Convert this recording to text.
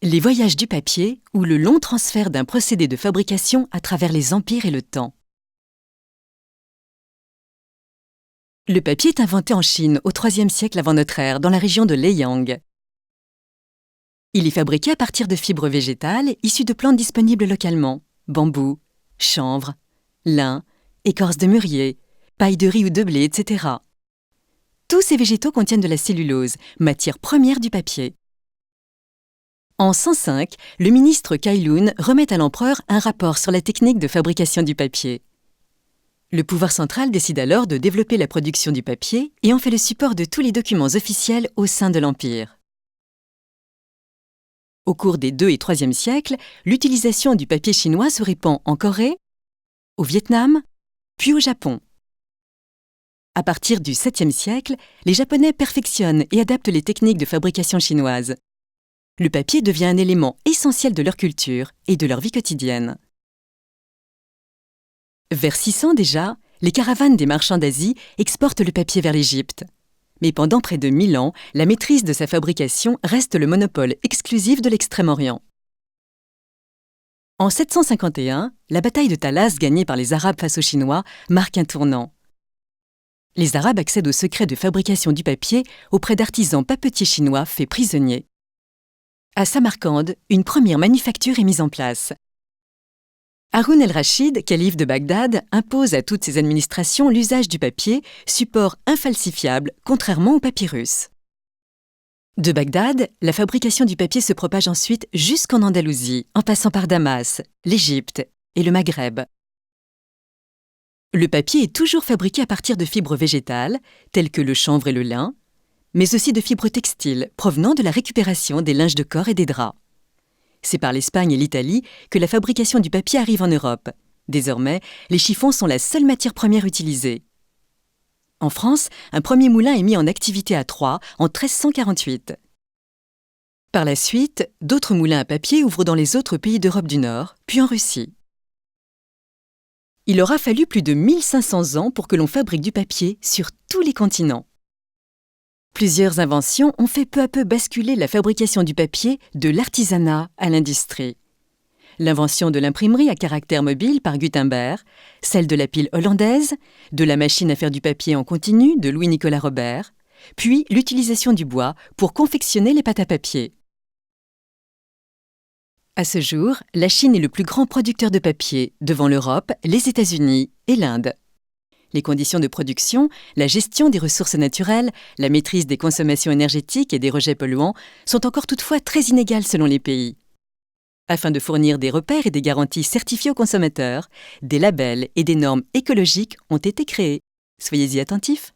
Les voyages du papier ou le long transfert d'un procédé de fabrication à travers les empires et le temps. Le papier est inventé en Chine au IIIe siècle avant notre ère, dans la région de Leyang. Il est fabriqué à partir de fibres végétales issues de plantes disponibles localement, bambou, chanvre, lin, écorce de mûrier, paille de riz ou de blé, etc. Tous ces végétaux contiennent de la cellulose, matière première du papier. En 105, le ministre Cailun remet à l'empereur un rapport sur la technique de fabrication du papier. Le pouvoir central décide alors de développer la production du papier et en fait le support de tous les documents officiels au sein de l'Empire. Au cours des II et IIIe siècles, l'utilisation du papier chinois se répand en Corée, au Vietnam, puis au Japon. À partir du VIIe siècle, les Japonais perfectionnent et adaptent les techniques de fabrication chinoises. Le papier devient un élément essentiel de leur culture et de leur vie quotidienne. Vers 600 déjà, les caravanes des marchands d'Asie exportent le papier vers l'Égypte. Mais pendant près de 1000 ans, la maîtrise de sa fabrication reste le monopole exclusif de l'Extrême-Orient. En 751, la bataille de Talas gagnée par les Arabes face aux Chinois marque un tournant. Les Arabes accèdent au secret de fabrication du papier auprès d'artisans papetiers chinois faits prisonniers. À Samarcande, une première manufacture est mise en place. Haroun el-Rachid, calife de Bagdad, impose à toutes ses administrations l'usage du papier, support infalsifiable, contrairement au papyrus. De Bagdad, la fabrication du papier se propage ensuite jusqu'en Andalousie, en passant par Damas, l'Égypte et le Maghreb. Le papier est toujours fabriqué à partir de fibres végétales, telles que le chanvre et le lin, mais aussi de fibres textiles provenant de la récupération des linges de corps et des draps. C'est par l'Espagne et l'Italie que la fabrication du papier arrive en Europe. Désormais, les chiffons sont la seule matière première utilisée. En France, un premier moulin est mis en activité à Troyes en 1348. Par la suite, d'autres moulins à papier ouvrent dans les autres pays d'Europe du Nord, puis en Russie. Il aura fallu plus de 1500 ans pour que l'on fabrique du papier sur tous les continents. Plusieurs inventions ont fait peu à peu basculer la fabrication du papier de l'artisanat à l'industrie. L'invention de l'imprimerie à caractère mobile par Gutenberg, celle de la pile hollandaise, de la machine à faire du papier en continu de Louis-Nicolas Robert, puis l'utilisation du bois pour confectionner les pâtes à papier. À ce jour, la Chine est le plus grand producteur de papier, devant l'Europe, les États-Unis et l'Inde. Les conditions de production, la gestion des ressources naturelles, la maîtrise des consommations énergétiques et des rejets polluants sont encore toutefois très inégales selon les pays. Afin de fournir des repères et des garanties certifiées aux consommateurs, des labels et des normes écologiques ont été créés. Soyez-y attentifs.